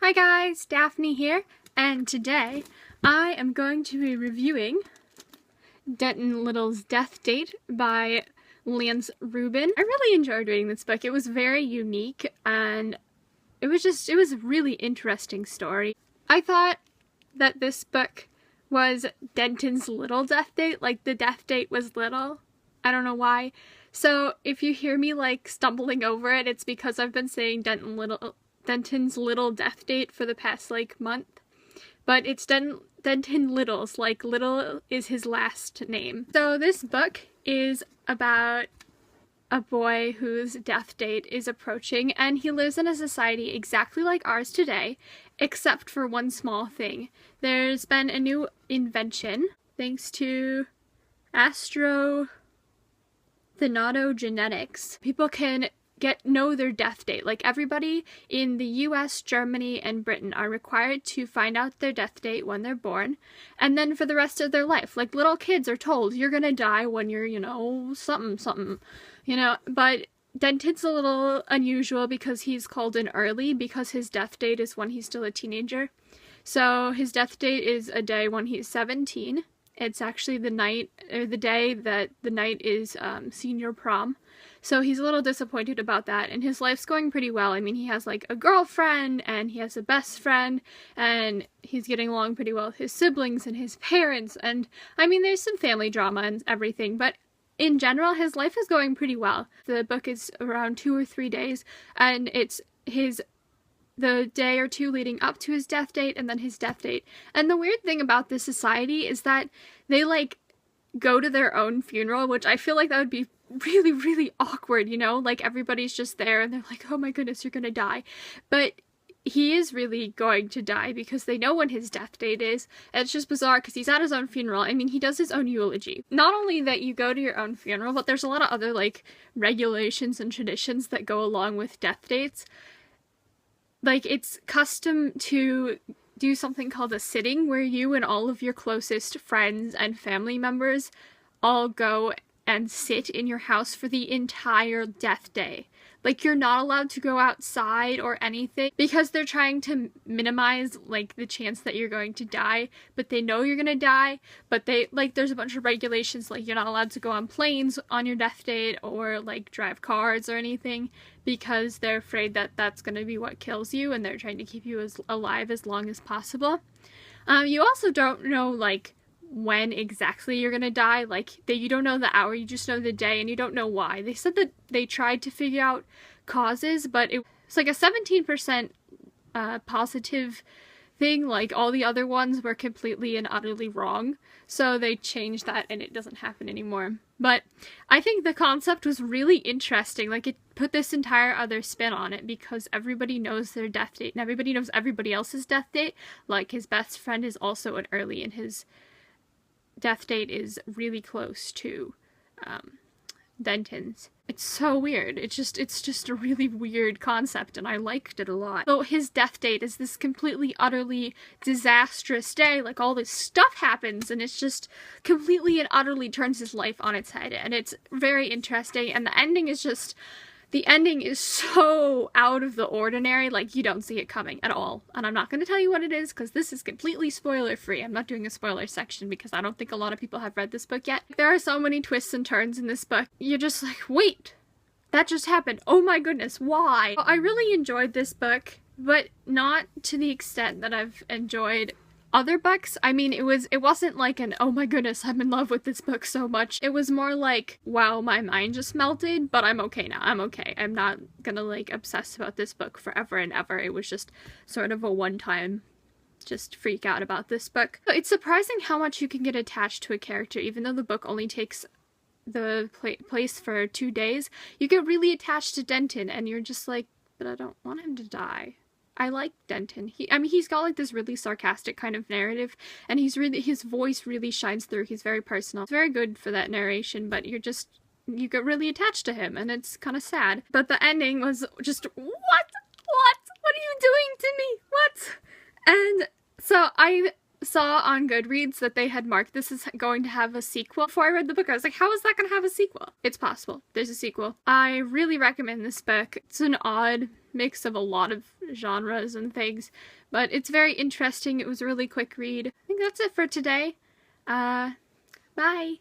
Hi guys, Daphne here, and today I am going to be reviewing Denton Little's Death Date by Lance Rubin. I really enjoyed reading this book. It was very unique and it was a really interesting story. I thought that this book was Denton's little death date, like the death date was little. I don't know why. So if you hear me like stumbling over it, it's because I've been saying Denton's little death date for the past like month. But it's Denton Little's, like Little is his last name. So this book is about a boy whose death date is approaching, and he lives in a society exactly like ours today, except for one small thing. There's been a new invention, thanks to genetics. People can know their death date. Like everybody in the US, Germany, and Britain are required to find out their death date when they're born, and then for the rest of their life. Like little kids are told, you're gonna die when you're, something, but Denton's a little unusual because he's called in early because his death date is when he's still a teenager. So his death date is a day when he's 17. It's actually the day that the night is senior prom. So he's a little disappointed about that, and his life's going pretty well. I mean, he has like a girlfriend, and he has a best friend, and he's getting along pretty well with his siblings and his parents, and I mean, there's some family drama and everything, but in general, his life is going pretty well. The book is around 2 or 3 days, and it's the day or two leading up to his death date and then his death date. And the weird thing about this society is that they like go to their own funeral, which I feel like that would be really, really awkward, like everybody's just there and they're like, oh my goodness, you're gonna die. But he is really going to die because they know when his death date is. And it's just bizarre because he's at his own funeral. I mean, he does his own eulogy. Not only that you go to your own funeral, but there's a lot of other like regulations and traditions that go along with death dates. Like, it's custom to do something called a sitting, where you and all of your closest friends and family members all go and sit in your house for the entire death day. Like, you're not allowed to go outside or anything because they're trying to minimize, like, the chance that you're going to die, but they know you're gonna die, but there's a bunch of regulations, like, you're not allowed to go on planes on your death date or, like, drive cars or anything because they're afraid that that's gonna be what kills you, and they're trying to keep you alive as long as possible. You also don't know, like, when exactly you're gonna die. Like, you don't know the hour, you just know the day, and you don't know why. They said that they tried to figure out causes, but it's like a 17% positive thing. Like, all the other ones were completely and utterly wrong, so they changed that and it doesn't happen anymore. But I think the concept was really interesting. Like, it put this entire other spin on it because everybody knows their death date and everybody knows everybody else's death date. Like, his best friend is also an early, and his death date is really close to Denton's. It's so weird. It's just a really weird concept, and I liked it a lot. So his death date is this completely, utterly disastrous day. Like, all this stuff happens, and it's just completely and utterly turns his life on its head, and it's very interesting, and the ending is so out of the ordinary, like, you don't see it coming at all. And I'm not going to tell you what it is because this is completely spoiler free. I'm not doing a spoiler section because I don't think a lot of people have read this book yet. There are so many twists and turns in this book. You're just like, wait, that just happened. Oh my goodness, why? I really enjoyed this book, but not to the extent that I've enjoyed other books. I mean, it wasn't like an, oh my goodness, I'm in love with this book so much. It was more like, wow, my mind just melted, but I'm okay now. I'm okay. I'm not gonna like obsess about this book forever and ever. It was just sort of a one-time just freak out about this book. So it's surprising how much you can get attached to a character, even though the book only takes the place for 2 days. You get really attached to Denton, and you're just like, but I don't want him to die. I like Denton. He's got like this really sarcastic kind of narrative, and his voice really shines through. He's very personal. It's very good for that narration, but you get really attached to him, and it's kind of sad. But the ending was just, what? What are you doing to me? What? And so I saw on Goodreads that they had marked this as going to have a sequel. Before I read the book, I was like, how is that going to have a sequel? It's possible. There's a sequel. I really recommend this book. It's an odd mix of a lot of genres and things, but it's very interesting. It was a really quick read. I think that's it for today. Bye!